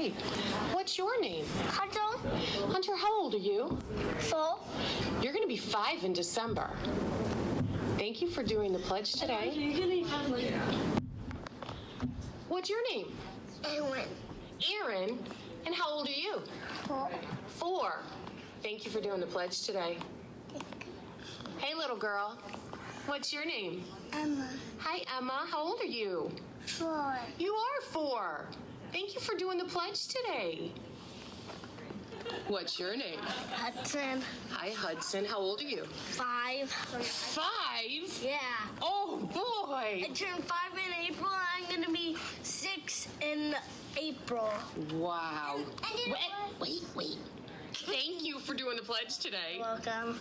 Hi. What's your name? Hunter. Hunter, how old are you? 4. You're going to be 5 in December. Thank you for doing the pledge today. What's your name? Aaron. Aaron. And how old are you? 4. 4. Thank you for doing the pledge today. Hey, little girl. What's your name? Emma. Hi, Emma. How old are you? 4. You are 4. Thank you for doing the pledge today. What's your name? Hudson. Hi, Hudson. How old are you? 5. 5? Yeah. Oh, boy. I turned 5 in April. I'm gonna be 6 in April. Wow. And Wait. Thank you for doing the pledge today. Welcome.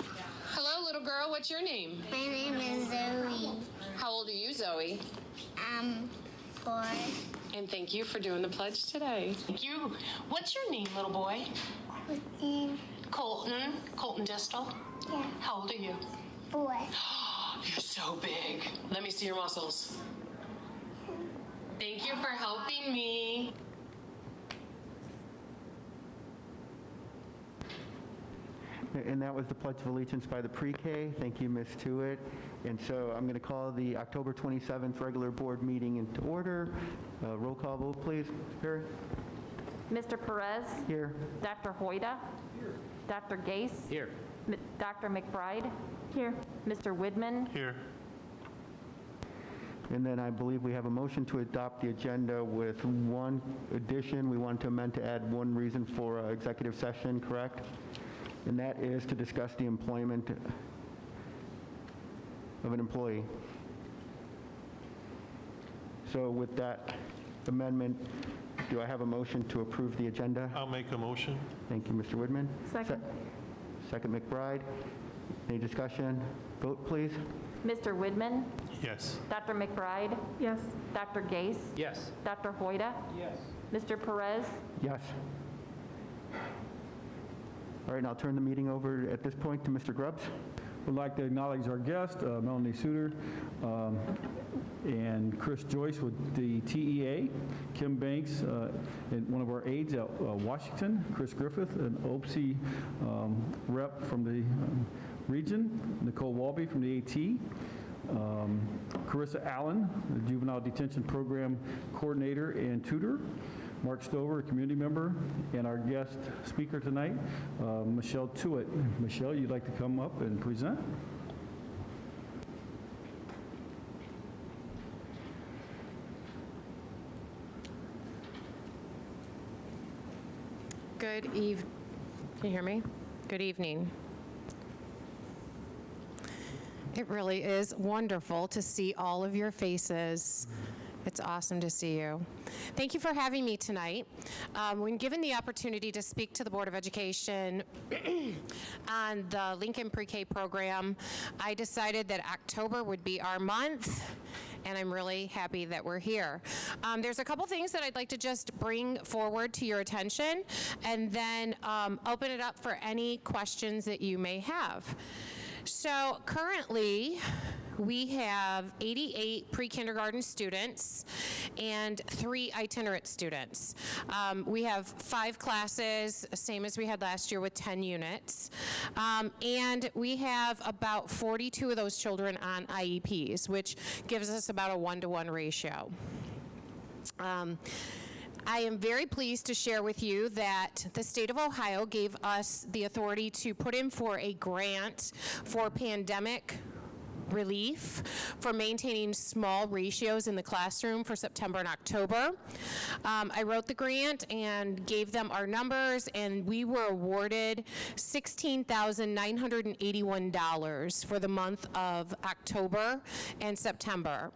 Hello, little girl. What's your name? My name is Zoe. How old are you, Zoe? 4. And thank you for doing the pledge today. Thank you. What's your name, little boy? Colton. Colton Distal. Yeah. How old are you? 4. You're so big. Let me see your muscles. Thank you for helping me. And that was the Pledge of Allegiance by the pre-K. Thank you, Ms. Tewitt. And so I'm going to call the October 27th regular board meeting into order. Roll call vote, please. Perry? Mr. Perez? Here. Dr. Hoyda? Here. Dr. Gase? Here. Dr. McBride? Here. Mr. Widman? Here. And then I believe we have a motion to adopt the agenda with one addition. We want to amend to add one reason for executive session, correct? And that is to discuss the employment of an employee. So with that amendment, do I have a motion to approve the agenda? I'll make a motion. Thank you, Mr. Widman. Second. Second, McBride. Any discussion? Vote, please. Mr. Widman? Yes. Dr. McBride? Yes. Dr. Gase? Yes. Dr. Hoyda? Yes. Mr. Perez? Yes. All right, and I'll turn the meeting over at this point to Mr. Grubbs. Would like to acknowledge our guest, Melanie Suter, and Chris Joyce with the TEA, Kim Banks, and one of our aides at Washington, Chris Griffith, an OPSI rep from the region, Nicole Walby from the AT, Carissa Allen, the Juvenile Detention Program Coordinator and Tutor, Mark Stover, a community member, and our guest speaker tonight, Michelle Tewitt. Michelle, you'd like to come up and present? Good evening. Can you hear me? Good evening. It really is wonderful to see all of your faces. It's awesome to see you. Thank you for having me tonight. When given the opportunity to speak to the Board of Education on the Lincoln Pre-K program, I decided that October would be our month, and I'm really happy that we're here. There's a couple things that I'd like to just bring forward to your attention, and then open it up for any questions that you may have. So currently, we have 88 pre-kindergarten students and 3 itinerant students. We have 5 classes, same as we had last year with 10 units. And we have about 42 of those children on IEPs, which gives us about a 1-to-1 ratio. I am very pleased to share with you that the state of Ohio gave us the authority to put in for a grant for pandemic relief for maintaining small ratios in the classroom for September and October. I wrote the grant and gave them our numbers, and we were awarded $16,981 for the month of October and September.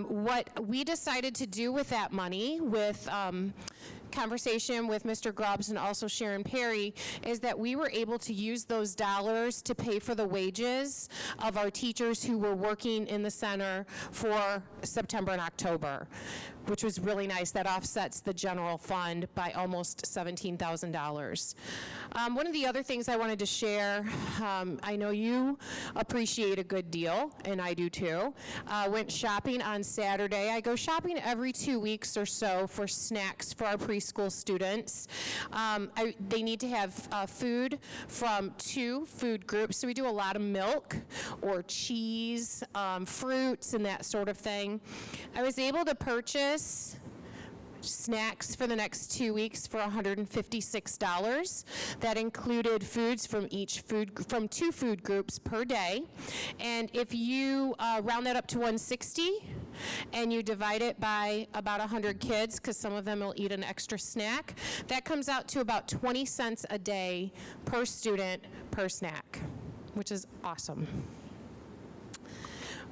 What we decided to do with that money, with conversation with Mr. Grubbs and also Sharon Perry, is that we were able to use those dollars to pay for the wages of our teachers who were working in the center for September and October. which was really nice. That offsets the general fund by almost $17,000. One of the other things I wanted to share, I know you appreciate a good deal, and I do too. Went shopping on Saturday. I go shopping every 2 weeks or so for snacks for our preschool students. They need to have food from 2 food groups, so we do a lot of milk or cheese, fruits, and that sort of thing. I was able to purchase snacks for the next 2 weeks for $156. That included foods from 2 food groups per day. And if you round that up to 160 and you divide it by about 100 kids, because some of them will eat an extra snack, that comes out to about 20 cents a day per student per snack, which is awesome.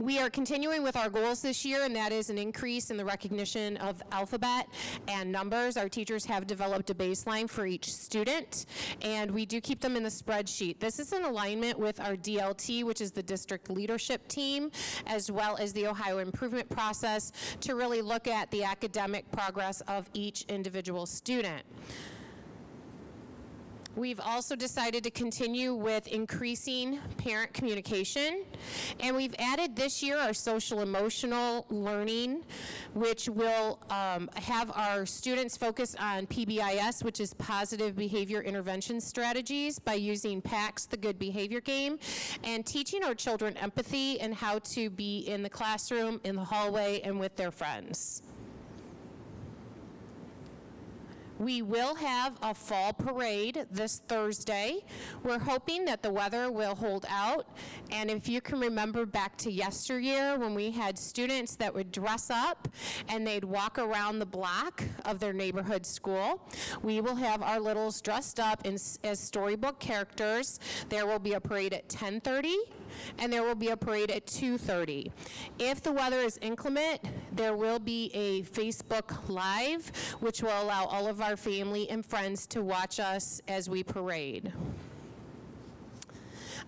We are continuing with our goals this year, and that is an increase in the recognition of alphabet and numbers. Our teachers have developed a baseline for each student, and we do keep them in the spreadsheet. This is in alignment with our DLT, which is the district leadership team, as well as the Ohio improvement process, to really look at the academic progress of each individual student. We've also decided to continue with increasing parent communication, and we've added this year our social emotional learning, which will have our students focus on PBIS, which is positive behavior intervention strategies, by using PAX, the good behavior game, and teaching our children empathy and how to be in the classroom, in the hallway, and with their friends. We will have a fall parade this Thursday. We're hoping that the weather will hold out. And if you can remember back to yesteryear when we had students that would dress up and they'd walk around the block of their neighborhood school, we will have our littles dressed up as storybook characters. There will be a parade at 10:30. And there will be a parade at 2:30. If the weather is inclement, there will be a Facebook Live, which will allow all of our family and friends to watch us as we parade.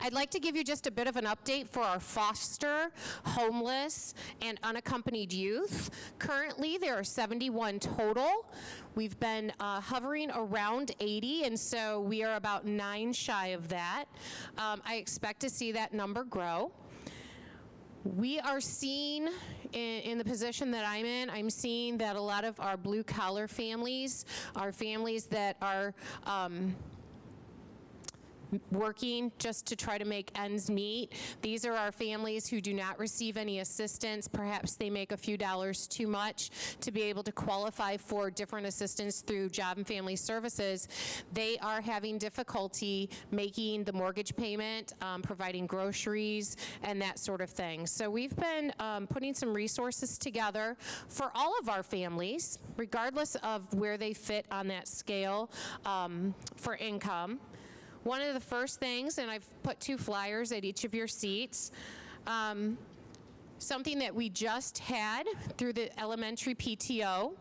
I'd like to give you just a bit of an update for our foster, homeless, and unaccompanied youth. Currently, there are 71 total. We've been hovering around 80, and so we are about 9 shy of that. I expect to see that number grow. We are seeing, in the position that I'm seeing that a lot of our blue-collar families are families that are working just to try to make ends meet. These are our families who do not receive any assistance. Perhaps they make a few dollars too much to be able to qualify for different assistance through Job and Family Services. They are having difficulty making the mortgage payment, providing groceries, and that sort of thing. So we've been putting some resources together for all of our families, regardless of where they fit on that scale for income. One of the first things, and I've put 2 flyers at each of your seats, something that we just had through the elementary PTO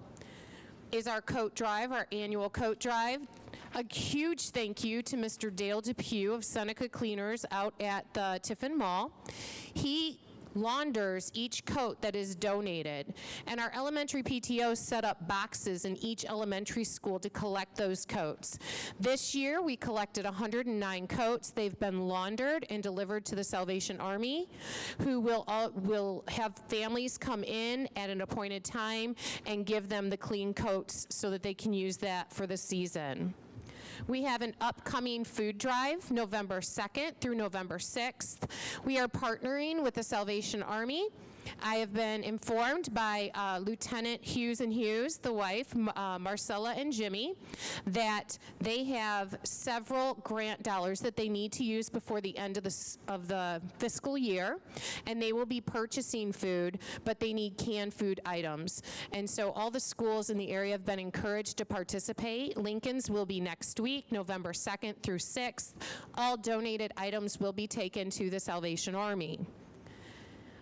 is our coat drive, our annual coat drive. A huge thank you to Mr. Dale Depew of Seneca Cleaners out at the Tiffin Mall. He launders each coat that is donated, and our elementary PTO set up boxes in each elementary school to collect those coats. This year we collected 109 coats. They've been laundered and delivered to the Salvation Army, who will have families come in at an appointed time and give them the clean coats so that they can use that for the season. We have an upcoming food drive, November 2nd through November 6th. We are partnering with the Salvation Army. I have been informed by Lieutenant Hughes and Hughes, the wife, Marcella and Jimmy, that they have several grant dollars that they need to use before the end of the fiscal year, and they will be purchasing food, but they need canned food items. And so all the schools in the area have been encouraged to participate. Lincoln's will be next week, November 2nd through 6th. All donated items will be taken to the Salvation Army.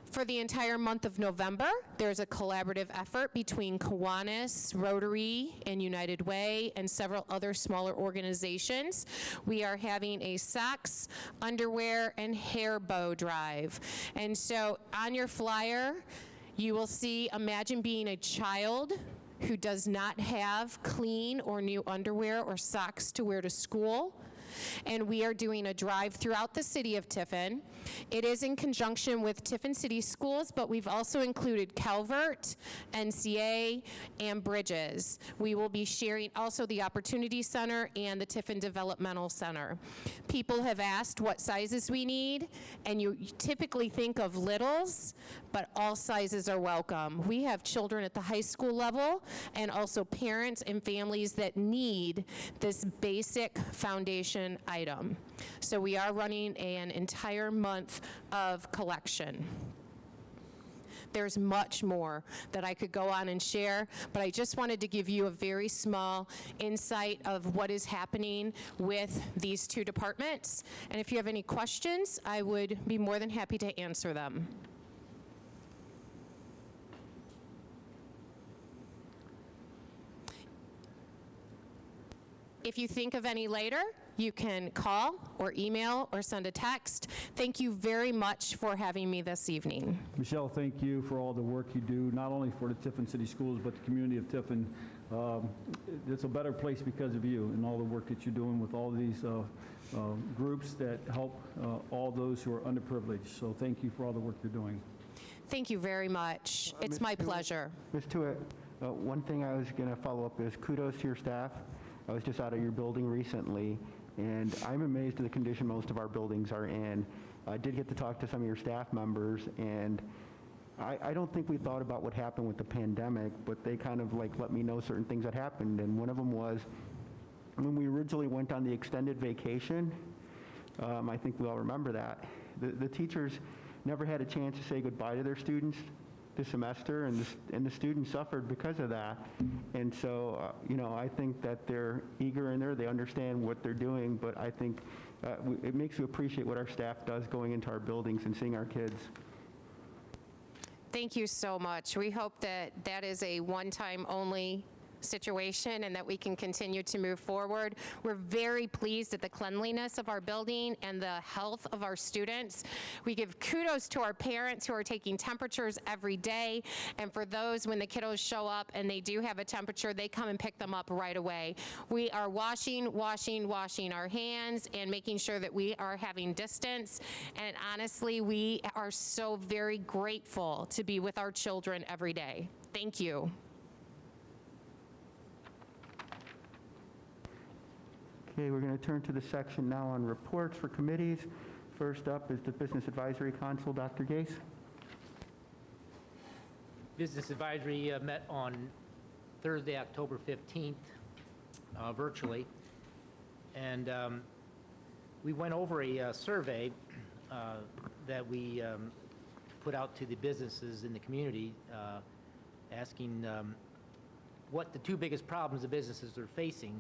For the entire month of November, there's a collaborative effort between Kiwanis, Rotary, and United Way, and several other smaller organizations. We are having a socks, underwear, and hair bow drive. And so on your flyer, You will see, imagine being a child who does not have clean or new underwear or socks to wear to school. And we are doing a drive throughout the city of Tiffin. It is in conjunction with Tiffin City Schools, but we've also included Calvert, NCA, and Bridges. We will be sharing also the Opportunity Center and the Tiffin Developmental Center. People have asked what sizes we need, and you typically think of littles, but all sizes are welcome. We have children at the high school level and also parents and families that need this basic foundation item. So we are running an entire month of collection. There's much more that I could go on and share, but I just wanted to give you a very small insight of what is happening with these two departments. And if you have any questions, I would be more than happy to answer them. If you think of any later, you can call or email or send a text. Thank you very much for having me this evening. Michelle, thank you for all the work you do, not only for the Tiffin City Schools, but the community of Tiffin. It's a better place because of you and all the work that you're doing with all these groups that help all those who are underprivileged. So thank you for all the work you're doing. Thank you very much. It's Ms. my Tewitt- pleasure. Ms. Tewitt, one thing I was going to follow up is kudos to your staff. I was just out of your building recently, and I'm amazed at the condition most of our buildings are in. I did get to talk to some of your staff members, and I don't think we thought about what happened with the pandemic, but they kind of like let me know certain things that happened, and one of them was when we originally went on the extended vacation, I think we all remember that, the teachers never had a chance to say goodbye to their students this semester, and the students suffered because of that. And so, I think that they're eager in there, they understand what they're doing, but I think it makes you appreciate what our staff does going into our buildings and seeing our kids. Thank you so much. We hope that that is a one-time only situation and that we can continue to move forward. We're very pleased at the cleanliness of our building and the health of our students. We give kudos to our parents who are taking temperatures every day, and for those when the kiddos show up and they do have a temperature, they come and pick them up right away. We are washing our hands and making sure that we are having distance, and honestly, we are so very grateful to be with our children every day. Thank you. Okay, we're going to turn to the section now on reports for committees. First up is the Business Advisory Council, Dr. Gase. Business Advisory met on Thursday, October 15th, virtually, and we went over a survey that we put out to the businesses in the community, asking what the two biggest problems the businesses are facing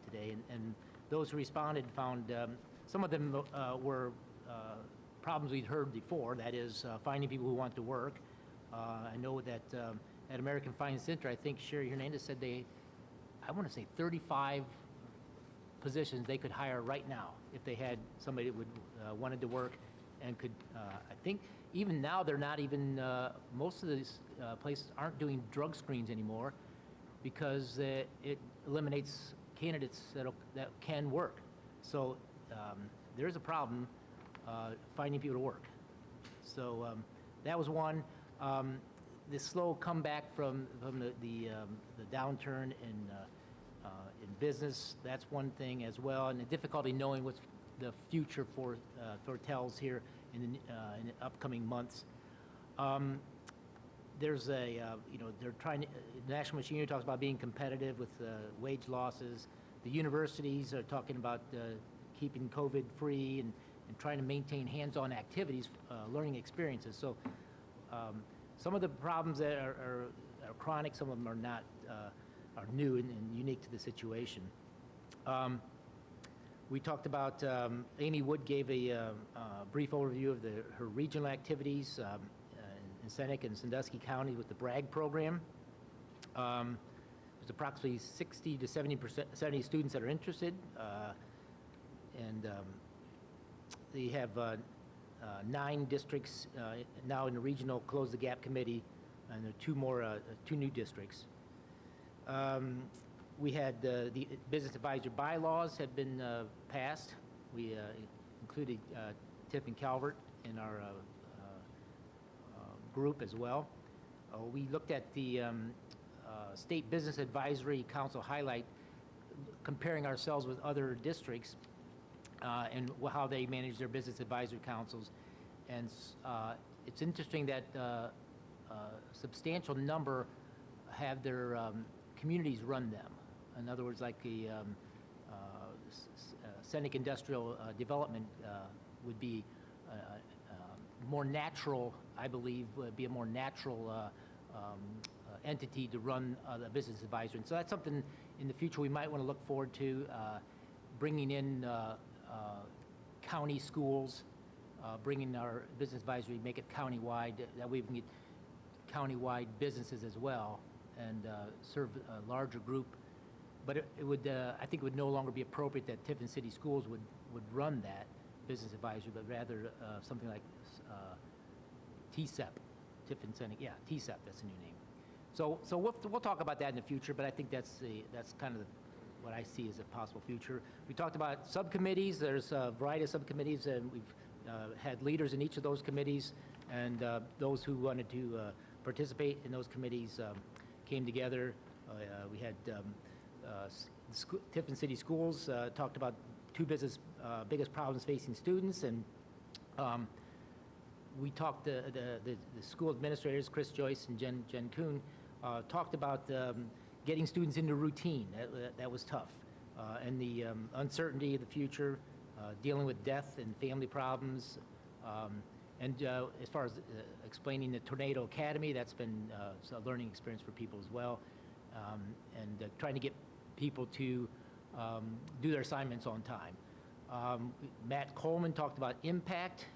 today, and those who responded found some of them were problems we'd heard before, that is finding people who want to work. I know that at American Finance Center, I think Sherry Hernandez said I want to say 35 positions they could hire right now if they had somebody that would wanted to work and could, I think even now they're not even, most of these places aren't doing drug screens anymore because it eliminates candidates that can work. So there's a problem finding people to work. So that was one. The slow comeback from the downturn in business, that's one thing as well, and the difficulty knowing what the future foretells here in the upcoming months. There's they're trying to, the National Machine Union talks about being competitive with wage losses. The universities are talking about keeping COVID free and trying to maintain hands-on activities, learning experiences. So some of the problems that are chronic, some of them are not, are new and unique to the situation. We talked about, Amy Wood gave a brief overview of her regional activities in Seneca and Sandusky County with the BRAG program. There's approximately 60 to 70 students that are interested, and they have 9 districts now in the regional Close the Gap Committee and there are two new districts. We had the business advisor bylaws have been passed. We included Tiffin Calvert in our group as well. We looked at the State Business Advisory Council highlight, comparing ourselves with other districts and how they manage their business advisory councils. And it's interesting that a substantial number have their communities run them. In other words, like the Seneca Industrial Development would be more natural, I believe, would be a more natural entity to run the business advisory. And so that's something in the future we might want to look forward to, bringing in county schools, bringing our business advisory, make it countywide, that way we can get countywide businesses as well and serve a larger group. But it would, I think it would no longer be appropriate that Tiffin City Schools would run that business advisory, but rather something like TCEP, Tiffin Seneca, yeah, TCEP, that's the new name. So we'll talk about that in the future, but I think that's kind of what I see as a possible future. We talked about subcommittees. There's a variety of subcommittees, and we've had leaders in each of those committees, and those who wanted to participate in those committees came together. We had Tiffin City Schools talked about two biggest problems facing students, and we talked, the school administrators, Chris Joyce and Jen Kuhn, talked about getting students into routine. That was tough. And the uncertainty of the future, dealing with death and family problems. And as far as explaining the Tornado Academy, that's been a learning experience for people as well. And trying to get people to do their assignments on time. Matt Coleman talked about Impact.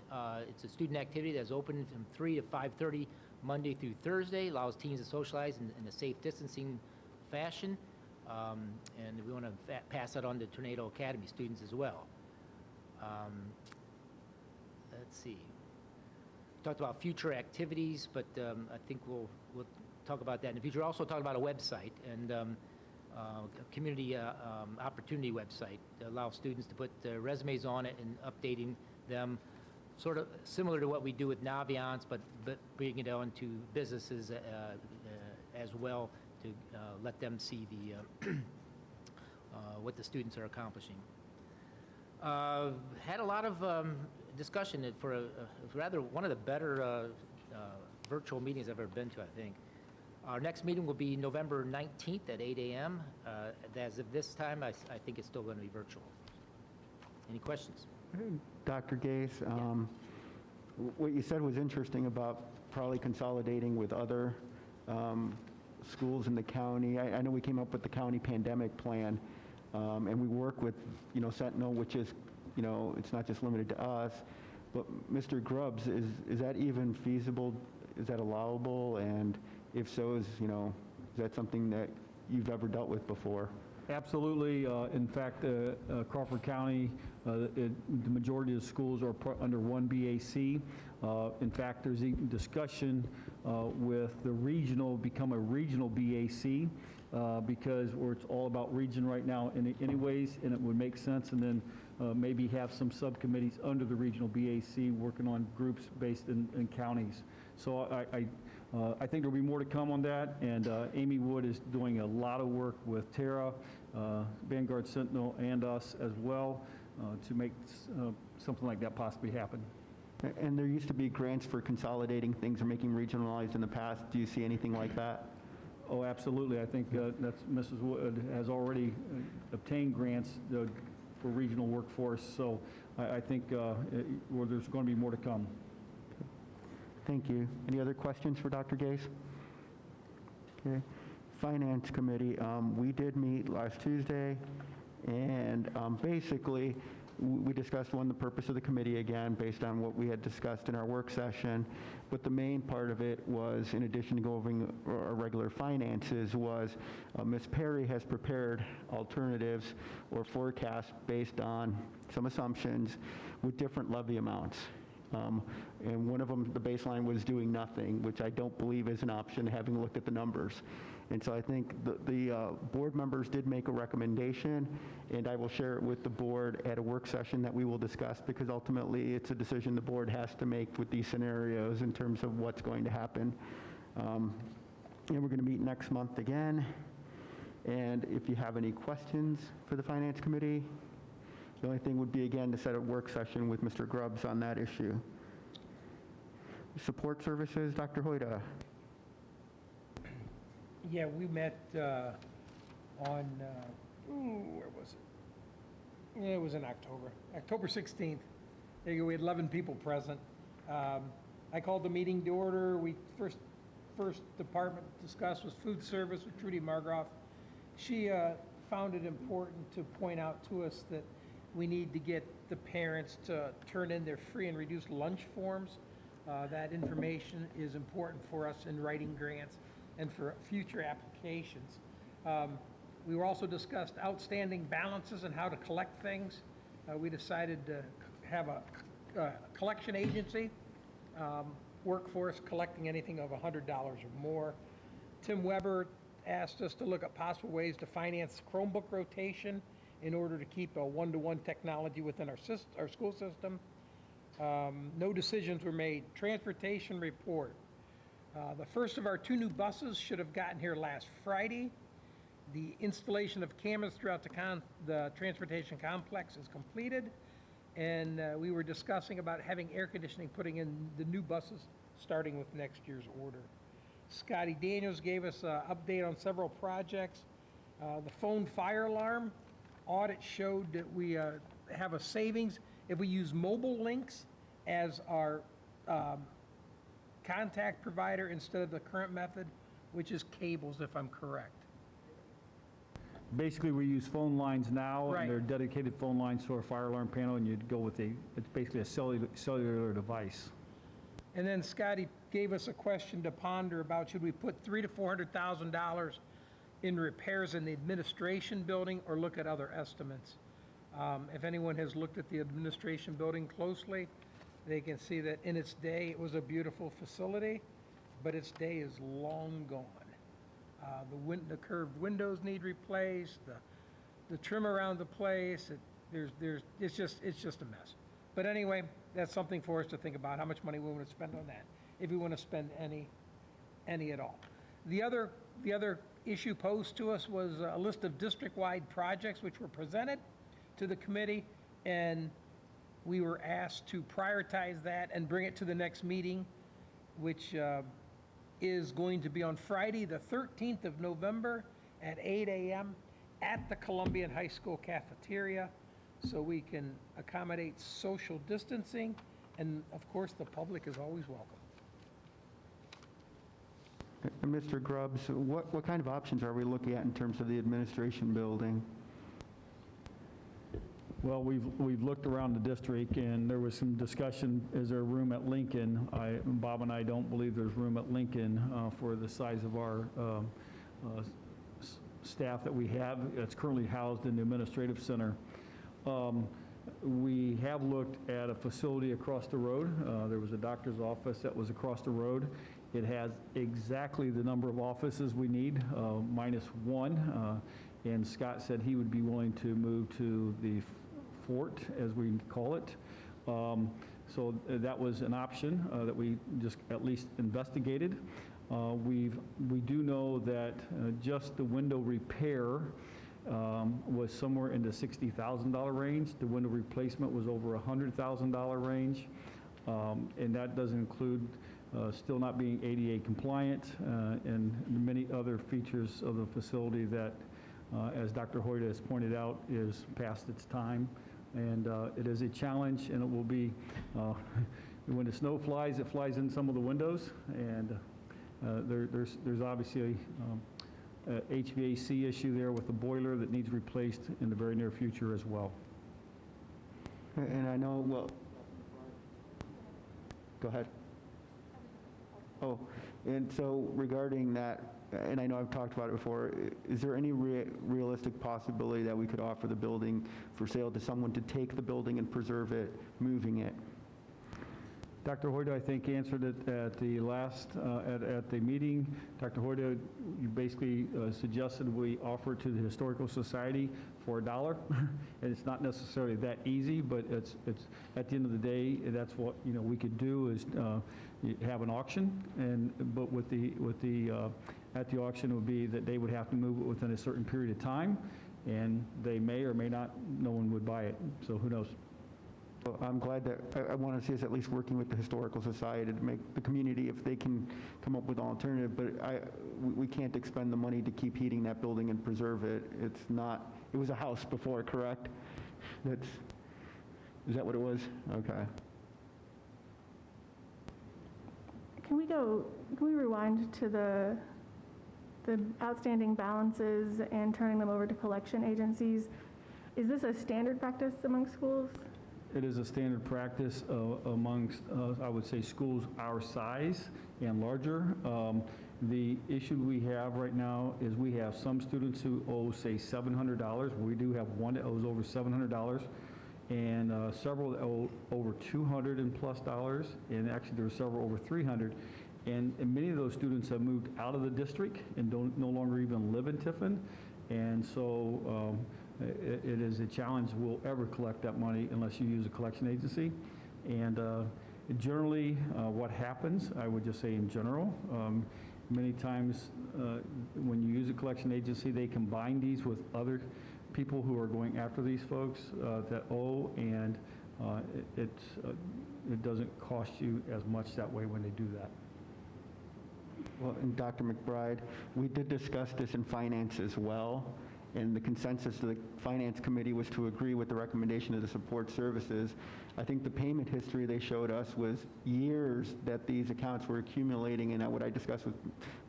It's a student activity that's open from 3 to 5:30 Monday through Thursday, allows teens to socialize in a safe distancing fashion. And we want to pass that on to Tornado Academy students as well. Let's see. Talked about future activities, but I think we'll talk about that in the future. Also talked about a website and a community opportunity website that allows students to put their resumes on it and updating them, sort of similar to what we do with Naviance, but bringing it on to businesses as well to let them see the what the students are accomplishing. Had a lot of discussion for rather one of the better virtual meetings I've ever been to, I think. Our next meeting will be November 19th at 8 a.m. As of this time, I think it's still going to be virtual. Any questions? Dr. Gase, what you said was interesting about probably consolidating with other schools in the county. I know we came up with the county pandemic plan, and we work with, Sentinel, which is, it's not just limited to us. But Mr. Grubbs, is that even feasible? Is that allowable? And if so, is that something that you've ever dealt with before? Absolutely. In fact, Crawford County, the majority of the schools are under one BAC. In fact, there's even discussion with the regional, become a regional BAC, because it's all about region right now anyways, and it would make sense, and then maybe have some subcommittees under the regional BAC working on groups based in counties. So I think there'll be more to come on that, and Amy Wood is doing a lot of work with Tara, Vanguard Sentinel, and us as well to make something like that possibly happen. And there used to be grants for consolidating things or making regionalized in the past. Do you see anything like that? Oh, absolutely. I think that's Mrs. Wood has already obtained grants for regional workforce, so I think there's going to be more to come. Thank you. Any other questions for Dr. Gase? Okay. Finance Committee, we did meet last Tuesday, and basically we discussed, the purpose of the committee again, based on what we had discussed in our work session. But the main part of it was, in addition to going over our regular finances, was Ms. Perry has prepared alternatives or forecasts based on some assumptions with different levy amounts. And one of them, the baseline was doing nothing, which I don't believe is an option, having looked at the numbers. And so I think the board members did make a recommendation, and I will share it with the board at a work session that we will discuss, because ultimately it's a decision the board has to make with these scenarios in terms of what's going to happen. And we're going to meet next month again. And if you have any questions for the Finance Committee, the only thing would be, again, to set a work session with Mr. Grubbs on that issue. Support services, Dr. Hoyda. Yeah, we met on, where was it? Yeah, it was in October 16th. There you go, we had 11 people present. I called the meeting to order. First department discussed was food service with Trudy Margroff. She found it important to point out to us that we need to get the parents to turn in their free and reduced lunch forms. That information is important for us in writing grants and for future applications. We were also discussed outstanding balances and how to collect things. We decided to have a collection agency work for us, collecting anything of $100 or more. Tim Weber asked us to look at possible ways to finance Chromebook rotation in order to keep a one-to-one technology within our school system. No decisions were made. Transportation report. The first of our 2 new buses should have gotten here last Friday. The installation of cameras throughout the transportation complex is completed. And we were discussing about having air conditioning putting in the new buses starting with next year's order. Scotty Daniels gave us an update on several projects. The phone fire alarm audit showed that we have a savings if we use mobile links as our contact provider instead of the current method, which is cables, if I'm correct. Basically, we use phone lines now, Right. and they're dedicated phone lines to our fire alarm panel, and you'd go with it's basically a cellular device. And then Scotty gave us a question to ponder about should we put $300,000 to $400,000 in repairs in the administration building or look at other estimates. If anyone has looked at the administration building closely, they can see that in its day, it was a beautiful facility, but its day is long gone. The curved windows need replaced, the trim around the place, it's just a mess. But anyway, that's something for us to think about, how much money we want to spend on that, if we want to spend any at all. The other issue posed to us was a list of district-wide projects which were presented to the committee, and we were asked to prioritize that and bring it to the next meeting, which is going to be on Friday, the 13th of November at 8 a.m. at the Columbian High School cafeteria, so we can accommodate social distancing, and of course, the public is always welcome. Mr. Grubbs, what kind of options are we looking at in terms of the administration building? Well, we've looked around the district, and there was some discussion, is there room at Lincoln? Bob and I don't believe there's room at Lincoln for the size of our staff that we have. It's currently housed in the administrative center. We have looked at a facility across the road. There was a doctor's office that was across the road. It has exactly the number of offices we need, minus one. And Scott said he would be willing to move to the fort, as we call it. So that was an option that we just at least investigated. We do know that just the window repair was somewhere in the $60,000 range. The window replacement was over $100,000 range. And that doesn't include still not being ADA compliant and many other features of the facility that, as Dr. Hoyda has pointed out, is past its time. And it is a challenge, and it will be, when the snow flies, it flies in some of the windows, and there's obviously a HVAC issue there with the boiler that needs replaced in the very near future as well. And I know, well, go ahead. Oh, and so regarding that, and I know I've talked about it before, is there any realistic possibility that we could offer the building for sale to someone to take the building and preserve it, moving it? Dr. Hoyda, I think, answered it at the last, at the meeting. Dr. Hoyda, you basically suggested we offer it to the Historical Society for $1. And it's not necessarily that easy, but it's at the end of the day, that's what, we could do is have an auction, but at the auction would be that they would have to move it within a certain period of time, and they may or may not, no one would buy it, so who knows? Well, I'm glad that, I want to see us at least working with the Historical Society to make the community, if they can come up with an alternative, but we can't expend the money to keep heating that building and preserve it. It's not, it was a house before, correct? Is that what it was? Okay. Can we rewind to the outstanding balances and turning them over to collection agencies? Is this a standard practice among schools? It is a standard practice amongst, I would say, schools our size and larger. The issue we have right now is we have some students who owe, say, $700. We do have one that owes over $700, and several that owe over $200 and plus dollars, and actually there are several over $300. And many of those students have moved out of the district and no longer even live in Tiffin, and so it is a challenge. We'll ever collect that money unless you use a collection agency. And generally, what happens, I would just say in general, many times when you use a collection agency, they combine these with other people who are going after these folks that owe, and it doesn't cost you as much that way when they do that. Well, and Dr. McBride, we did discuss this in finance as well, and the consensus of the finance committee was to agree with the recommendation of the support services. I think the payment history they showed us was years that these accounts were accumulating, and what I discussed with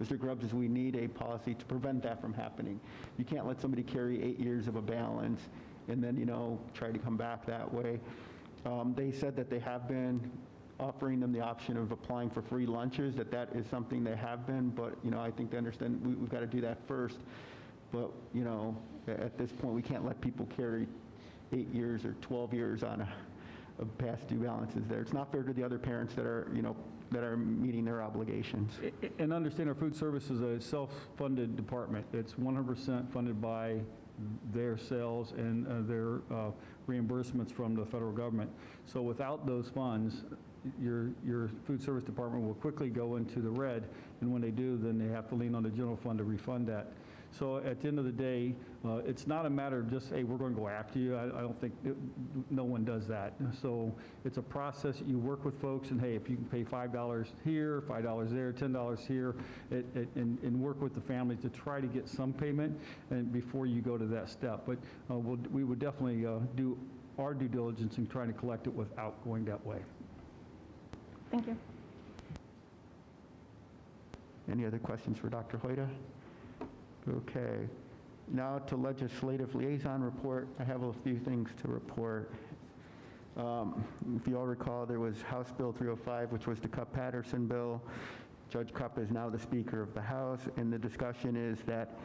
Mr. Grubbs is we need a policy to prevent that from happening. You can't let somebody carry 8 years of a balance and then, try to come back that way. They said that they have been offering them the option of applying for free lunches, that is something they have been, but, I think they understand we've got to do that first. But, at this point, we can't let people carry 8 years or 12 years on of past due balances there. It's not fair to the other parents that are, that are meeting their obligations. And understand our food service is a self-funded department. It's 100% funded by their sales and their reimbursements from the federal government. So without those funds, your food service department will quickly go into the red, and when they do, then they have to lean on the general fund to refund that. So at the end of the day, it's not a matter of just, hey, we're going to go after you. I don't think, no one does that. So it's a process that you work with folks, and hey, if you can pay $5 here, $5 there, $10 here, and work with the families to try to get some payment and before you go to that step. But we would definitely do our due diligence in trying to collect it without going that way. Thank you. Any other questions for Dr. Hoyda? Okay. Now to legislative liaison report. I have a few things to report. If you all recall, there was House Bill 305, which was the Cupp-Patterson bill. Judge Cupp is now the Speaker of the House, and the discussion is that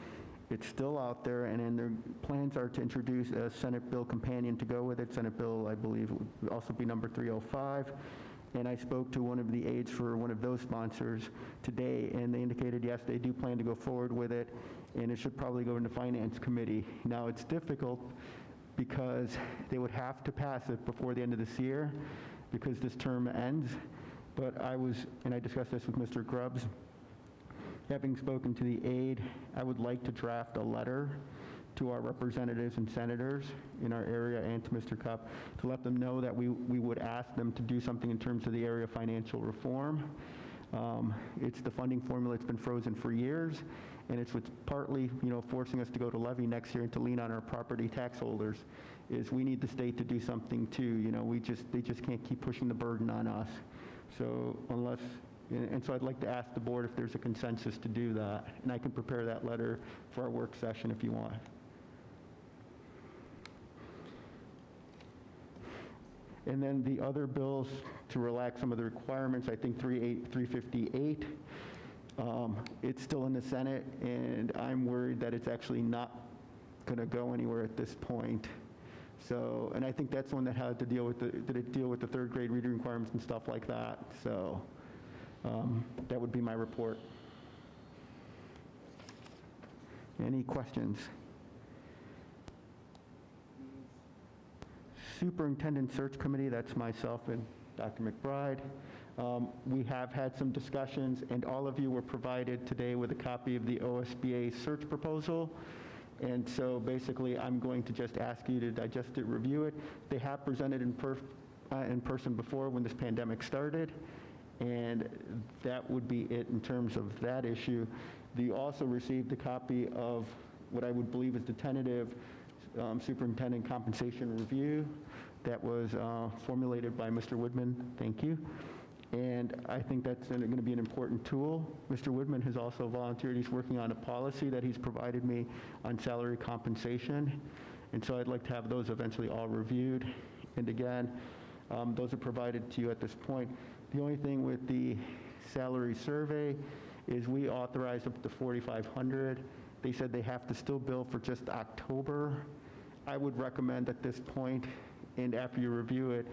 it's still out there, and then their plans are to introduce a Senate bill companion to go with it. Senate bill, I believe, would also be number 305. And I spoke to one of the aides for one of those sponsors today, and they indicated, yes, they do plan to go forward with it, and it should probably go into Finance Committee. Now, it's difficult because they would have to pass it before the end of this year because this term ends. But I discussed this with Mr. Grubbs. Having spoken to the aide, I would like to draft a letter to our representatives and senators in our area and to Mr. Cupp to let them know that we would ask them to do something in terms of the area of financial reform. It's the funding formula that's been frozen for years, and it's what's partly, forcing us to go to levy next year and to lean on our property tax holders, is we need the state to do something too. They just can't keep pushing the burden on us. So so I'd like to ask the board if there's a consensus to do that, and I can prepare that letter for our work session if you want. And then the other bills to relax some of the requirements, I think 358, it's still in the Senate, and I'm worried that it's actually not going to go anywhere at this point. So, and I think that's one that had to deal with the third grade reading requirements and stuff like that. So that would be my report. Any questions? Superintendent Search Committee, that's myself and Dr. McBride. We have had some discussions, and all of you were provided today with a copy of the OSBA search proposal. And so basically, I'm going to just ask you to digest it, review it. They have presented in person before when this pandemic started, and that would be it in terms of that issue. You also received a copy of what I would believe is the tentative superintendent compensation review that was formulated by Mr. Woodman. Thank you. And I think that's going to be an important tool. Mr. Woodman has also volunteered. He's working on a policy that he's provided me on salary compensation. And so I'd like to have those eventually all reviewed. And again, those are provided to you at this point. The only thing with the salary survey is we authorized up to $4,500. They said they have to still bill for just October. I would recommend at this point, and after you review it,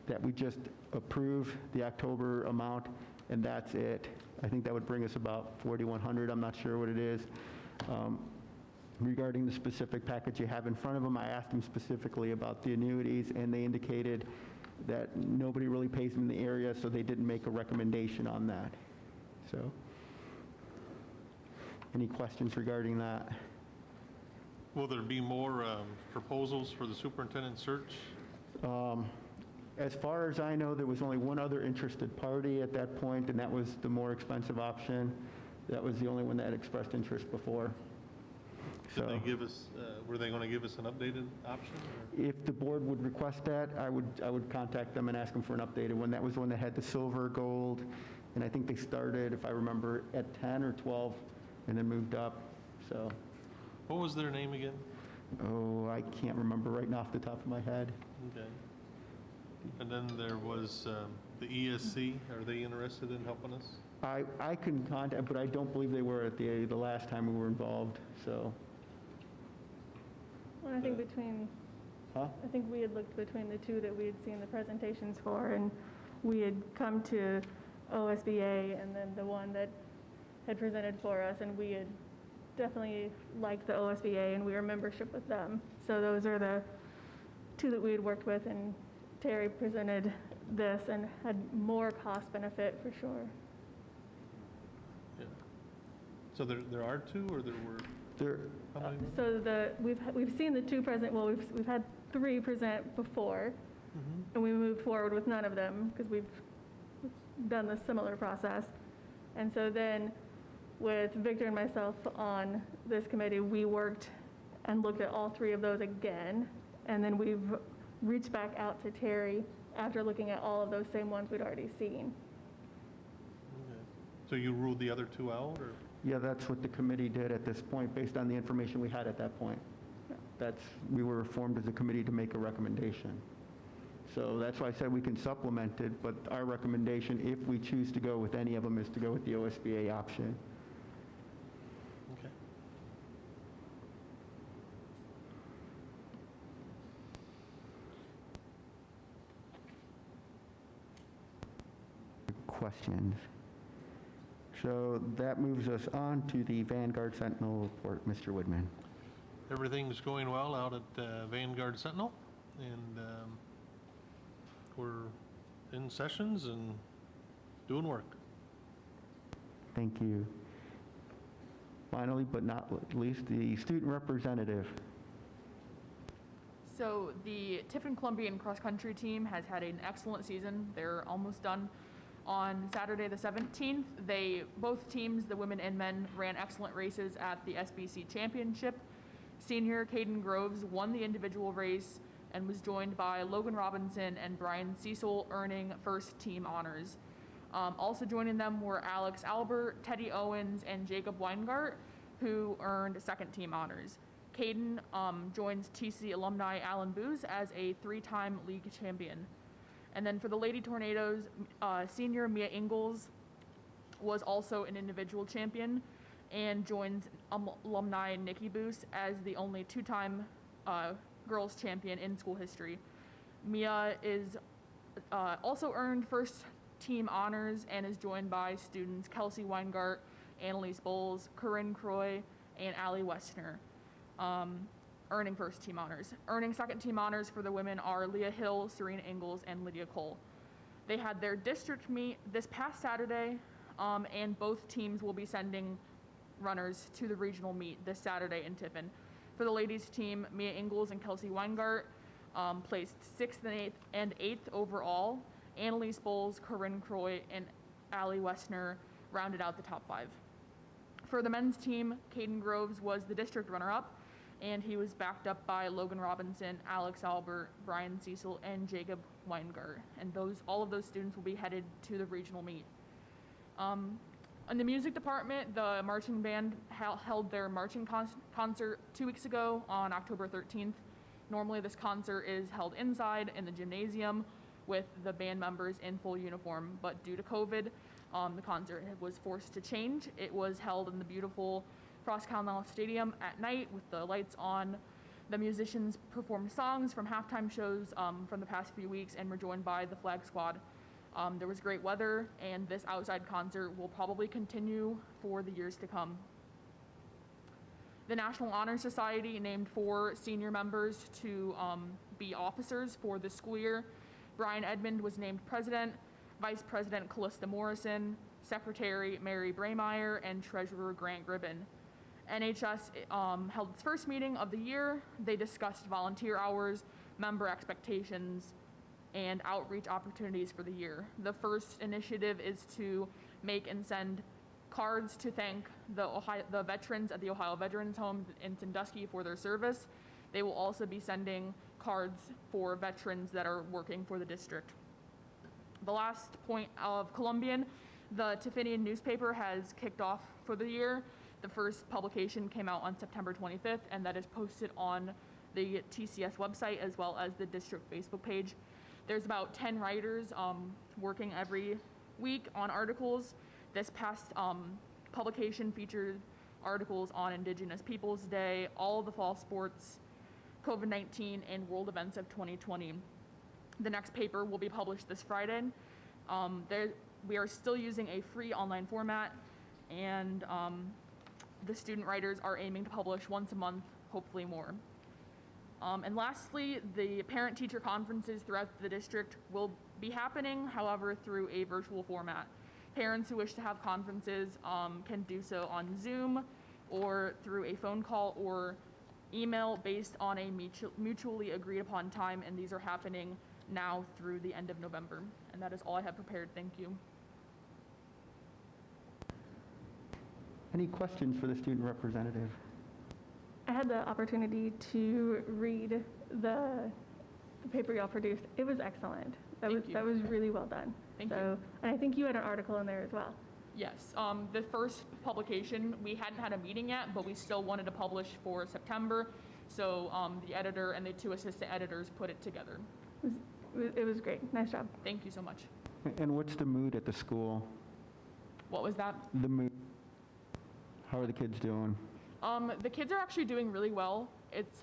that we just approve the October amount, and that's it. I think that would bring us about 4,100. I'm not sure what it is. Regarding the specific package you have in front of them, I asked them specifically about the annuities, and they indicated that nobody really pays them in the area, so they didn't make a recommendation on that. So, any questions regarding that? Will there be more proposals for the superintendent search? As far as I know, there was only one other interested party at that point, and that was the more expensive option. That was the only one that had expressed interest before. Did they give us, were they going to give us an updated option? Or? If the board would request that, I would contact them and ask them for an updated one. That was the one that had the silver, gold, and I think they started, if I remember, at 10 or 12 and then moved up. So. What was their name again? Oh, I can't remember right now off the top of my head. Okay. And then there was the ESC. Are they interested in helping us? I can contact, but I don't believe they were at the last time we were involved, so. Well, I think I think we had looked between the two that we had seen the presentations for, and we had come to OSBA and then the one that had presented for us, and we had definitely liked the OSBA, and we were membership with them. So those are the two that we had worked with, and Terry presented this and had more cost benefit for sure. Yeah. So there are two, or there were? How many were? So we've seen the two present. Well, we've had three present before, and we moved forward with none of them because we've done the similar process. And so then, with Victor and myself on this committee, we worked and looked at all three of those again, and then we've reached back out to Terry after looking at all of those same ones we'd already seen. Okay. So you ruled the other two out, or? Yeah, that's what the committee did at this point, based on the information we had at that point. We were formed as a committee to make a recommendation. So that's why I said we can supplement it, but our recommendation, if we choose to go with any of them, is to go with the OSBA option. Okay. Questions? So that moves us on to the Vanguard Sentinel report. Mr. Woodman. Everything's going well out at Vanguard Sentinel, and we're in sessions and doing work. Thank you. Finally, but not least, the student representative. So the Tiffin Columbian cross country team has had an excellent season. They're almost done. On Saturday the 17th, both teams, the women and men, ran excellent races at the SBC Championship. Senior Caden Groves won the individual race and was joined by Logan Robinson and Brian Cecil, earning first team honors. Also joining them were Alex Albert, Teddy Owens, and Jacob Weingart, who earned second team honors. Caden joins TC alumni Alan Booz as a three-time league champion. And then for the Lady Tornadoes, senior Mia Ingalls was also an individual champion and joins alumni Nikki Boos as the only two-time girls champion in school history. Mia is also earned first team honors and is joined by students Kelsey Weingart, Annalise Bowles, Corinne Croy, and Allie Westner, earning first team honors. Earning second team honors for the women are Leah Hill, Serena Ingalls, and Lydia Cole. They had their district meet this past Saturday, and both teams will be sending runners to the regional meet this Saturday in Tiffin. For the ladies team, Mia Ingalls and Kelsey Weingart placed 6th and 8th overall. Annalise Bowles, Corinne Croy, and Allie Westner rounded out the top 5. For the men's team, Caden Groves was the district runner-up, and he was backed up by Logan Robinson, Alex Albert, Brian Cecil, and Jacob Weingart. And all of those students will be headed to the regional meet. In the music department, the marching band held their marching concert 2 weeks ago on October 13th. Normally this concert is held inside in the gymnasium with the band members in full uniform, but due to COVID, the concert was forced to change. It was held in the beautiful Frost Connell Stadium at night with the lights on. The musicians performed songs from halftime shows from the past few weeks and were joined by the Flag Squad. There was great weather, and this outside concert will probably continue for the years to come. The National Honor Society named 4 senior members to be officers for this school year. Brian Edmond was named president, Vice President Callista Morrison, Secretary Mary Braymeyer, and Treasurer Grant Gribben. NHS held its first meeting of the year. They discussed volunteer hours, member expectations, and outreach opportunities for the year. The first initiative is to make and send cards to thank the veterans at the Ohio Veterans Home in Sandusky for their service. They will also be sending cards for veterans that are working for the district. The last point of Columbian, the Tiffinian newspaper has kicked off for the year. The first publication came out on September 25th, and that is posted on the TCS website as well as the district Facebook page. There's about 10 writers working every week on articles. This past publication featured articles on Indigenous Peoples Day, all of the fall sports, COVID-19, and world events of 2020. The next paper will be published this Friday. We are still using a free online format, and the student writers are aiming to publish once a month, hopefully more. And lastly, the parent-teacher conferences throughout the district will be happening, however, through a virtual format. Parents who wish to have conferences can do so on Zoom or through a phone call or email based on a mutually agreed upon time, and these are happening now through the end of November. And that is all I have prepared. Thank you. Any questions for the student representative? I had the opportunity to read the paper y'all produced. It was excellent. That was really well done. Thank you. And I think you had an article in there as well. Yes, the first publication, we hadn't had a meeting yet, but we still wanted to publish for September. So the editor and the 2 assistant editors put it together. It was great. Nice job. Thank you so much. And what's the mood at the school? What was that? The mood. How are the kids doing? The kids are actually doing really well. It's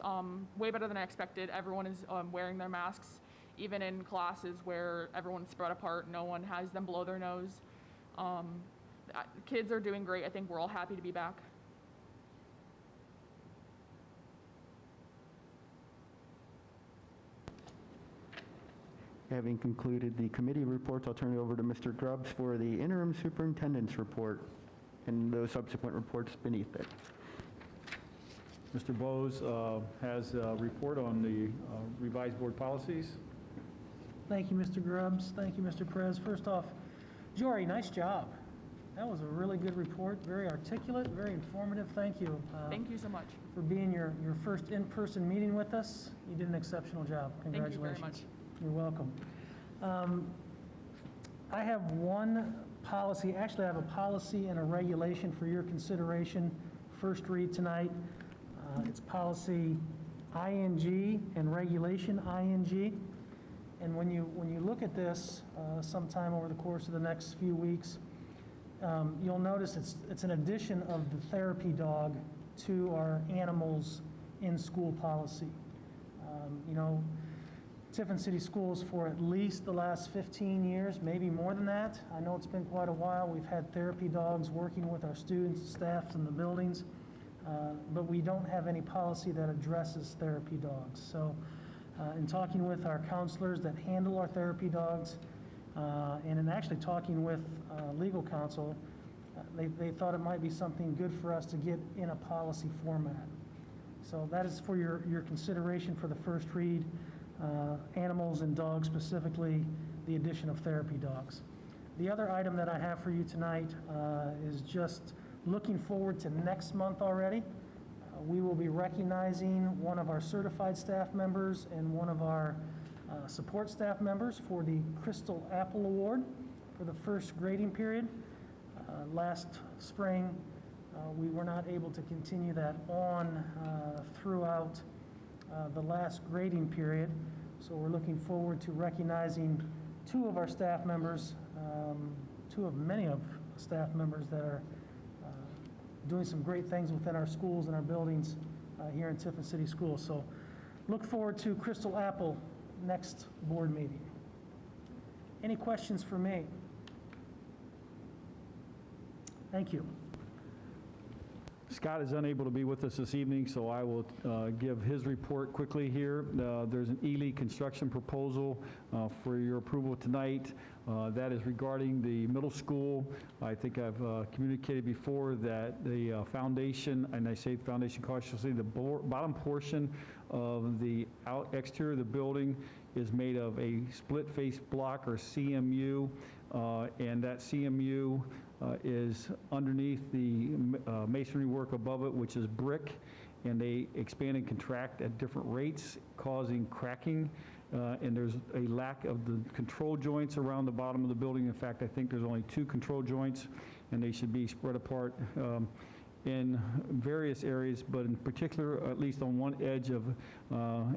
way better than I expected. Everyone is wearing their masks, even in classes where everyone's spread apart. No one has them blow their nose. Kids are doing great. I think we're all happy to be back. Having concluded the committee reports, I'll turn it over to Mr. Grubbs for the interim superintendent's report and those subsequent reports beneath it. Mr. Bose has a report on the revised board policies. Thank you, Mr. Grubbs. Thank you, Mr. Perez. First off, Jory, nice job. That was a really good report, very articulate, very informative. Thank you. Thank you so much. For being your first in-person meeting with us. You did an exceptional job. Congratulations. Thank you very much. You're welcome. I have one policy, actually I have a policy and a regulation for your consideration. First read tonight. It's policy ING and regulation ING. And when you look at this sometime over the course of the next few weeks, you'll notice it's an addition of the therapy dog to our animals in school policy. You know, Tiffin City Schools for at least the last 15 years, maybe more than that. I know it's been quite a while. We've had therapy dogs working with our students, staffs in the buildings, but we don't have any policy that addresses therapy dogs. So in talking with our counselors that handle our therapy dogs, and in actually talking with legal counsel, they thought it might be something good for us to get in a policy format. So that is for your consideration for the first read. Animals and dogs, specifically the addition of therapy dogs. The other item that I have for you tonight is just looking forward to next month already. We will be recognizing one of our certified staff members and one of our support staff members for the Crystal Apple Award for the first grading period. Last spring, we were not able to continue that on throughout the last grading period. So we're looking forward to recognizing two of our staff members, many of staff members that are doing some great things within our schools and our buildings here in Tiffin City Schools. So look forward to Crystal Apple next board meeting. Any questions for me? Thank you. Scott is unable to be with us this evening, so I will give his report quickly here. There's an Ely construction proposal for your approval tonight. That is regarding the middle school. I think I've communicated before that the foundation, and I say foundation cautiously, the bottom portion of the exterior of the building is made of a split-face block, or CMU, and that CMU is underneath the masonry work above it, which is brick, and they expand and contract at different rates, causing cracking, and there's a lack of the control joints around the bottom of the building. In fact, I think there's only 2 control joints, and they should be spread apart in various areas, but in particular, at least on one edge of,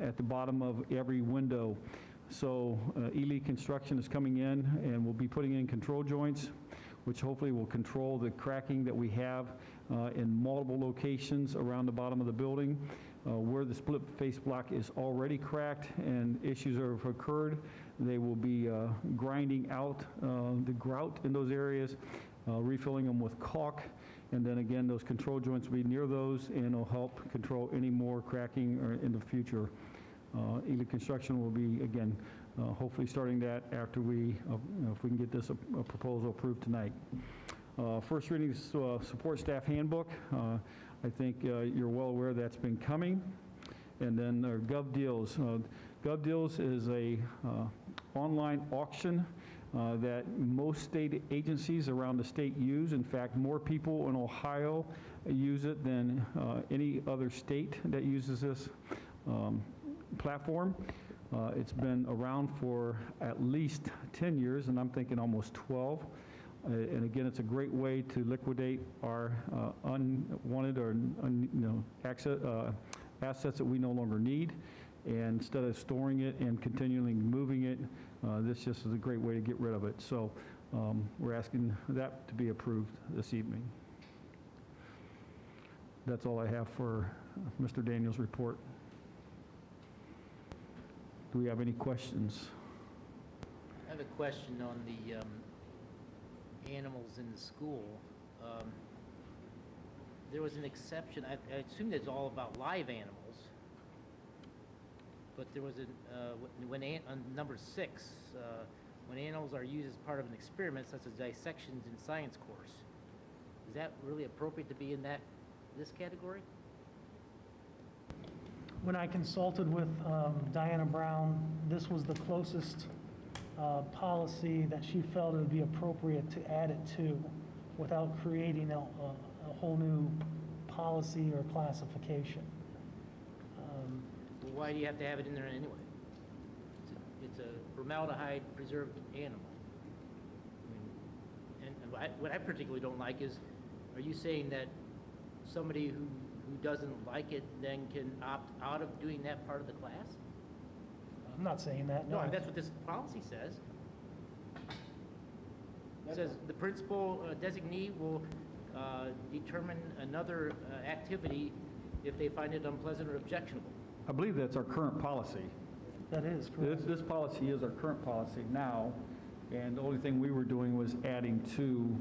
at the bottom of every window. So Ely Construction is coming in and will be putting in control joints, which hopefully will control the cracking that we have in multiple locations around the bottom of the building. Where the split face block is already cracked and issues have occurred, they will be grinding out the grout in those areas, refilling them with caulk, and then again, those control joints will be near those, and it'll help control any more cracking in the future. Ely Construction will be, again, hopefully starting that after we, if we can get this proposal approved tonight. First reading is support staff handbook. I think you're well aware that's been coming. And then Gov Deals. Gov Deals is a online auction that most state agencies around the state use. In fact, more people in Ohio use it than any other state that uses this platform. It's been around for at least 10 years, and I'm thinking almost 12. And again, it's a great way to liquidate our unwanted or assets that we no longer need. And instead of storing it and continually moving it, this just is a great way to get rid of it. So we're asking that to be approved this evening. That's all I have for Mr. Daniels' report. Do we have any questions? I have a question on the animals in the school. There was an exception. I assume it's all about live animals. But there was on number 6, when animals are used as part of an experiment, such as dissections in science course. Is that really appropriate to be in this category? When I consulted with Diana Brown, this was the closest policy that she felt it would be appropriate to add it to without creating a whole new policy or classification. Well, why do you have to have it in there anyway? It's a formaldehyde preserved animal. I mean, and what I particularly don't like is, are you saying that somebody who doesn't like it then can opt out of doing that part of the class? I'm not saying that, no. No, that's what this policy says. It says the principal designee will determine another activity if they find it unpleasant or objectionable. I believe that's our current policy. That is correct. This policy is our current policy now, and the only thing we were doing was adding to.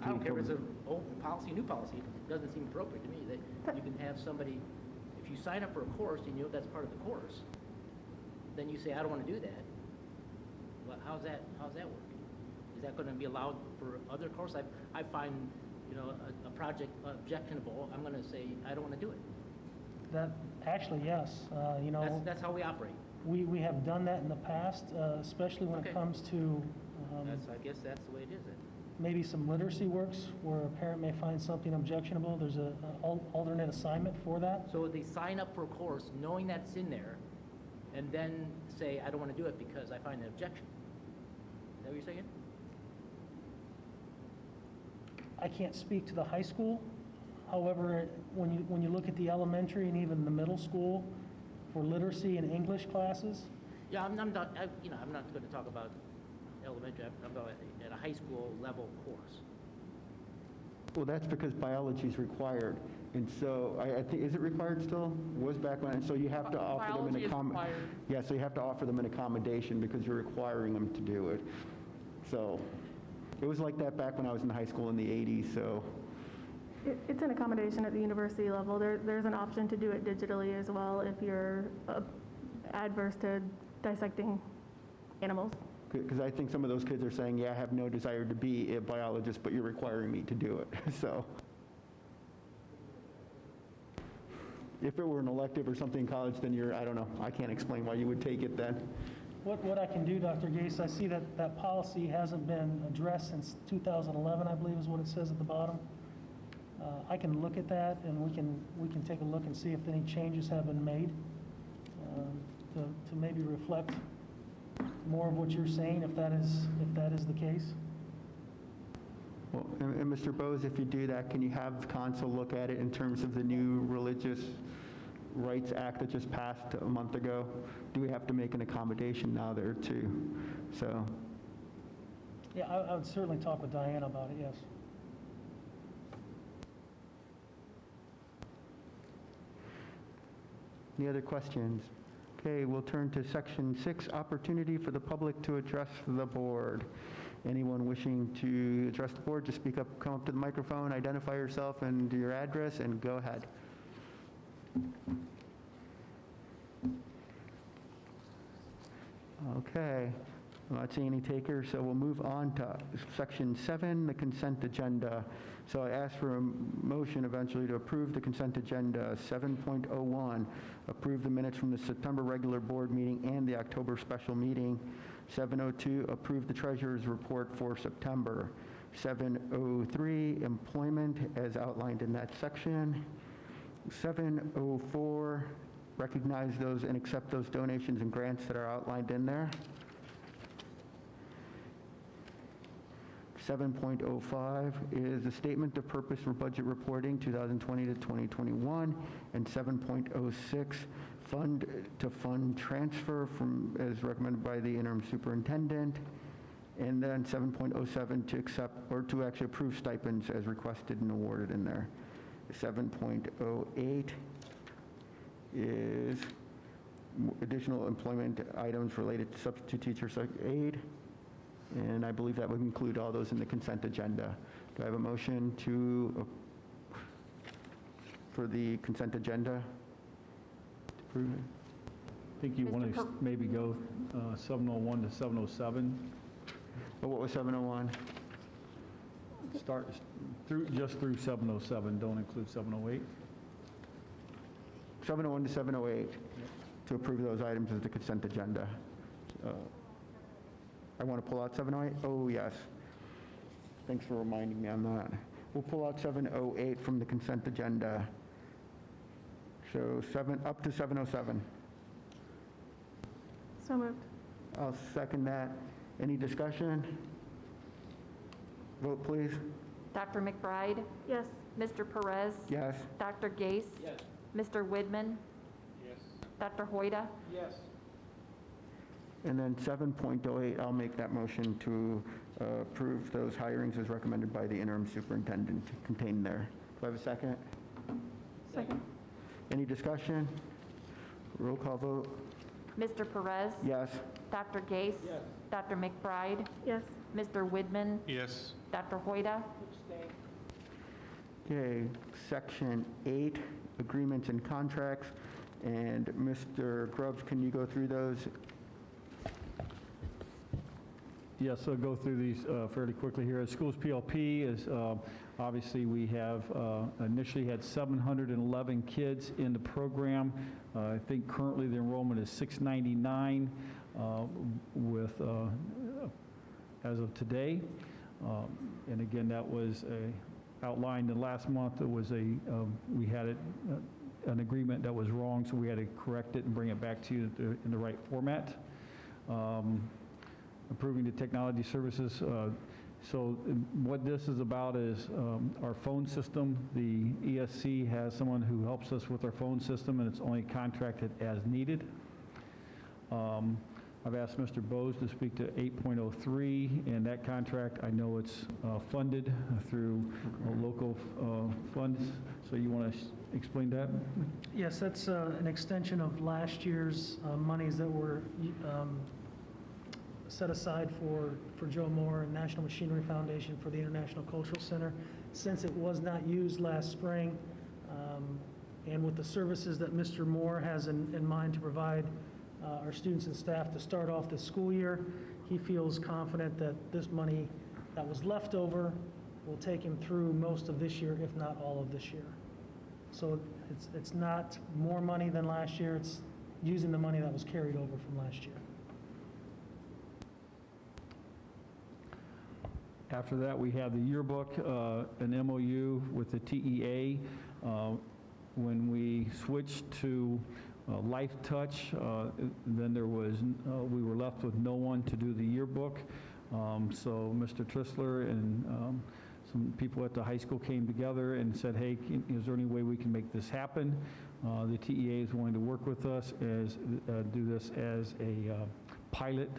I don't care if it's an old policy, new policy, it doesn't seem appropriate to me that you can have somebody, if you sign up for a course and you know that's part of the course, then you say, I don't want to do that. Well, how's that work? Is that going to be allowed for other courses? I find, a project objectionable, I'm going to say, I don't want to do it. That, actually, yes. That's how we operate. We have done that in the past, especially when Okay. it comes to I guess that's the way it is then. maybe some literacy works where a parent may find something objectionable. There's an alternate assignment for that. So they sign up for a course knowing that's in there and then say, I don't want to do it because I find an objection. Is that what you're saying? I can't speak to the high school. However, when you look at the elementary and even the middle school for literacy and English classes, Yeah, I'm not, I'm not going to talk about elementary, I'm talking at a high school level course. Well, that's because biology is required. And so I think, is it required still? Was back when, and so you have to offer them Biology an is required. Yeah, so you have to offer them an accommodation because you're requiring them to do it. So it was like that back when I was in high school in the 80s, so. It's an accommodation at the university level. There's an option to do it digitally as well if you're adverse to dissecting animals. Because I think some of those kids are saying, yeah, I have no desire to be a biologist, but you're requiring me to do it. So if it were an elective or something in college, then I don't know, I can't explain why you would take it then. what I can do, Dr. Gase, I see that policy hasn't been addressed since 2011, I believe is what it says at the bottom. I can look at that, and we can take a look and see if any changes have been made to maybe reflect more of what you're saying, if that is the case. Well, and Mr. Bose, if you do that, can you have council look at it in terms of the new Religious Rights Act that just passed a month ago? Do we have to make an accommodation now there too? So, Yeah, I would certainly talk with Diane about it, yes. any other questions? Okay, we'll turn to section 6, opportunity for the public to address the board. Anyone wishing to address the board, just speak up, come up to the microphone, identify yourself and your address, and go ahead. Okay, I'm not seeing any takers, so we'll move on to section 7, the consent agenda. So I ask for a motion eventually to approve the consent agenda. 7.01, approve the minutes from the September regular board meeting and the October special meeting. 7:02, approve the treasurer's report for September. 7:03, employment as outlined in that section. 7:04, recognize those and accept those donations and grants that are outlined in there. 7.05 is a statement of purpose for budget reporting 2020 to 2021, and 7.06 fund transfer from as recommended by the interim superintendent, and then 7.07 to accept or to actually approve stipends as requested and awarded in there. 7.08 is additional employment items related to substitute teacher aid. And I believe that would include all those in the consent agenda. Do I have a motion for the consent agenda? To approve it? I think you want to maybe go 701 to 707. Oh, what was 701? Start just through 707, don't include 708. 701 to 708, to approve those items as the consent agenda. I want to pull out 708? Oh, yes. Thanks for reminding me on that. We'll pull out 708 from the consent agenda. So up to 707. So moved. I'll second that. Any discussion? Vote, please. Dr. McBride? Yes. Mr. Perez? Yes. Dr. Gase? Yes. Mr. Widman? Yes. Dr. Hoyda? Yes. And then 7.08, I'll make that motion to approve those hirings as recommended by the interim superintendent contained there. Do I have a second? Second. Any discussion? Roll call vote. Mr. Perez? Yes. Dr. Gase? Yes. Dr. McBride? Yes. Mr. Widman? Yes. Dr. Hoida? Okay, Section 8, agreements and contracts. And Mr. Grubbs, can you go through those? Yes, I'll go through these fairly quickly here. As Schools PLP is, obviously, we have initially had 711 kids in the program. I think currently the enrollment is 699 with, as of today. And again, that was outlined in last month. It was we had an agreement that was wrong, so we had to correct it and bring it back to you in the right format. Approving the technology services. So what this is about is our phone system. The ESC has someone who helps us with our phone system, and it's only contracted as needed. I've asked Mr. Bose to speak to 8.03, and that contract, I know it's funded through local funds. So you want to explain that? Yes, that's an extension of last year's monies that were set aside for Joe Moore and National Machinery Foundation for the International Cultural Center. Since it was not used last spring, and with the services that Mr. Moore has in mind to provide our students and staff to start off this school year, he feels confident that this money that was left over will take him through most of this year, if not all of this year. So it's not more money than last year, it's using the money that was carried over from last year. After that, we have the yearbook, an MOU with the TEA. When we switched to Life Touch, then we were left with no one to do the yearbook. So Mr. Tristler and some people at the high school came together and said, hey, is there any way we can make this happen? The TEA is willing to work with us, do this as a pilot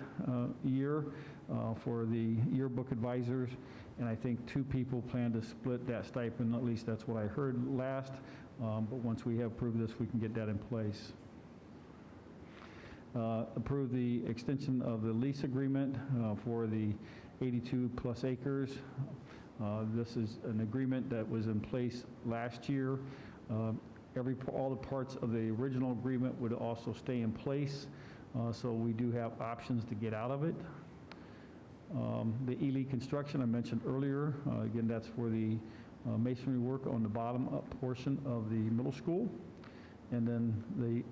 year for the yearbook advisors. And I think 2 people plan to split that stipend, at least that's what I heard last. But once we have approved this, we can get that in place. Approve the extension of the lease agreement for the 82 plus acres. This is an agreement that was in place last year. All the parts of the original agreement would also stay in place, so we do have options to get out of it. The Ely construction I mentioned earlier, again, that's for the masonry work on the bottom up portion of the middle school. And then the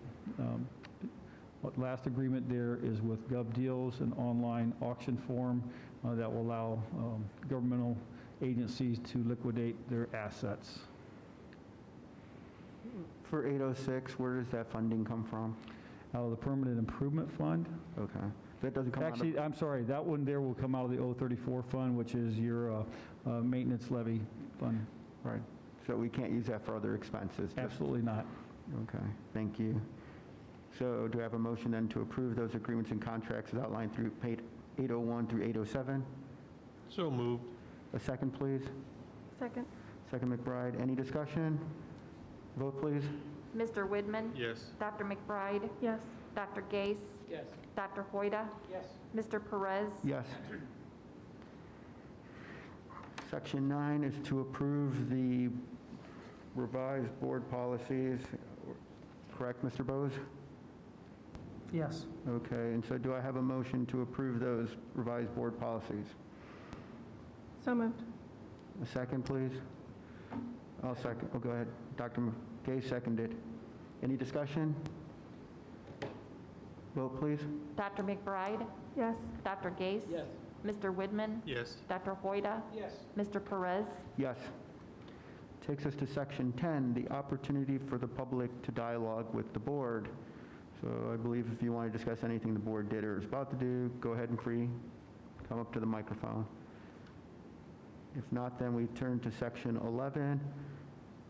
last agreement there is with GovDeals, an online auction form that will allow governmental agencies to liquidate their assets. For 806, where does that funding come from? Out of the Permanent Improvement Fund. Okay. That doesn't come Actually, I'm sorry, that one there will come out of the 034 fund, which is your maintenance levy fund. Right. So we can't use that for other expenses? Absolutely not. Okay, thank you. So do I have a motion then to approve those agreements and contracts as outlined through 801 through 807? So moved. A second, please. Second. Second, McBride. Any discussion? Vote, please. Mr. Widman? Yes. Dr. McBride? Yes. Dr. Gase? Yes. Dr. Hoida? Yes. Mr. Perez? Yes. Section 9 is to approve the revised board policies. Correct, Mr. Bose? Yes. Okay, and so do I have a motion to approve those revised board policies? So moved. A second, please. I'll second. Oh, go ahead. Dr. Gay seconded. Any discussion? Vote, please. Dr. McBride? Yes. Dr. Gase? Yes. Mr. Widman? Yes. Dr. Hoida? Yes. Mr. Perez? Yes. Takes us to Section 10, the opportunity for the public to dialogue with the board. So I believe if you want to discuss anything the board did or is about to do, go ahead and come up to the microphone. If not, then we turn to Section 11,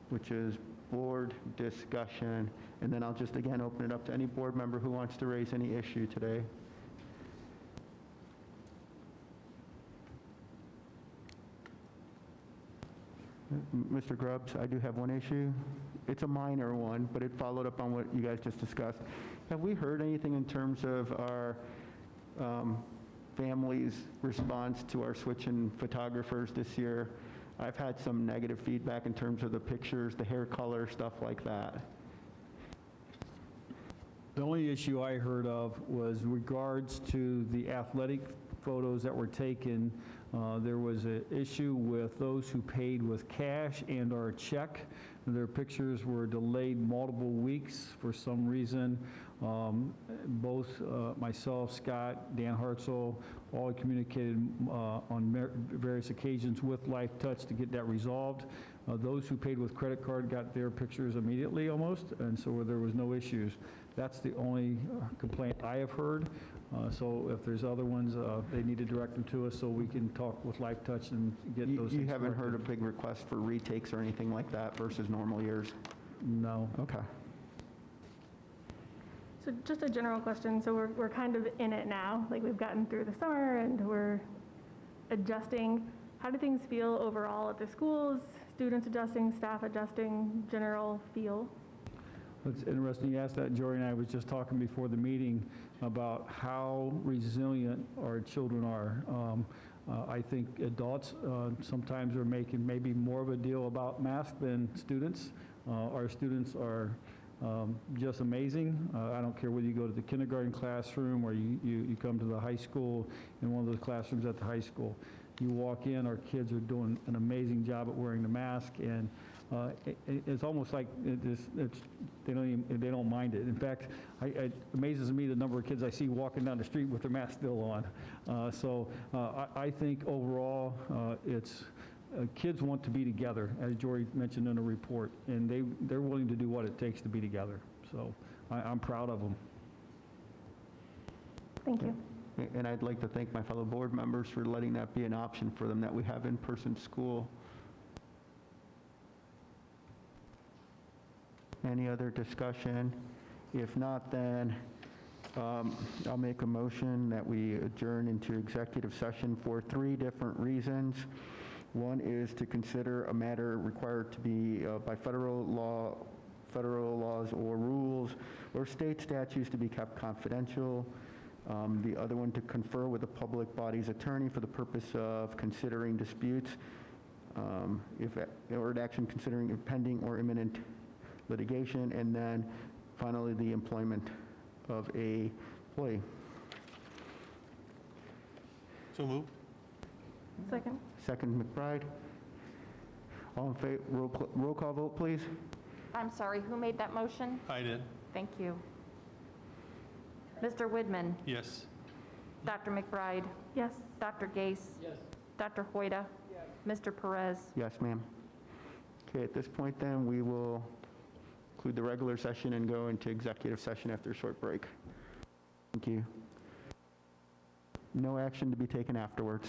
which is board discussion. And then I'll just again open it up to any board member who wants to raise any issue today. Mr. Grubbs, I do have one issue. it's a minor one, but it followed up on what you guys just discussed. Have we heard anything in terms of our families' response to our switch in photographers this year? I've had some negative feedback in terms of the pictures, the hair color, stuff like that. The only issue I heard of was regards to the athletic photos that were taken. There was an issue with those who paid with cash and/or check. Their pictures were delayed multiple weeks for some reason. Both myself, Scott, Dan Hartzell, all communicated on various occasions with Life Touch to get that resolved. Those who paid with credit card got their pictures immediately almost, and so there was no issues. That's the only complaint I have heard. So if there's other ones, they need to direct them to us so we can talk with Life Touch and get those things You haven't corrected. heard a big request for retakes or anything like that versus normal years? No. Okay. So just a general question, so we're kind of in it now, like we've gotten through the summer and we're adjusting. How do things feel overall at the schools? Students adjusting, staff adjusting, general feel? It's interesting you asked that. Jory and I was just talking before the meeting about how resilient our children are. I think adults sometimes are making maybe more of a deal about masks than students. Our students are just amazing. I don't care whether you go to the kindergarten classroom or you come to the high school in one of those classrooms at the high school. You walk in, our kids are doing an amazing job at wearing the mask, and it's almost like they don't mind it. In fact, it amazes me the number of kids I see walking down the street with their mask still on. So I think overall it's kids want to be together, as Jory mentioned in the report, and they're willing to do what it takes to be together. So I'm proud of them. Thank you. And I'd like to thank my fellow board members for letting that be an option for them, that we have in-person school. Any other discussion? If not, then I'll make a motion that we adjourn into executive session for 3 different reasons. One is to consider a matter required to be by federal laws or rules or state statutes to be kept confidential. The other one, to confer with the public body's attorney for the purpose of considering disputes, or an action considering impending or imminent litigation, and then finally the employment of a employee. So moved. Second. Second, McBride. All in favor, roll call vote, please. I'm sorry, who made that motion? I did. Thank you. Mr. Widman, Yes. Dr. McBride, Yes. Dr. Gase. Yes. Dr. Hoyda. Yes. Mr. Perez. Yes, ma'am. Okay, at this point then, we will conclude the regular session and go into executive session after a short break. Thank you. No action to be taken afterwards.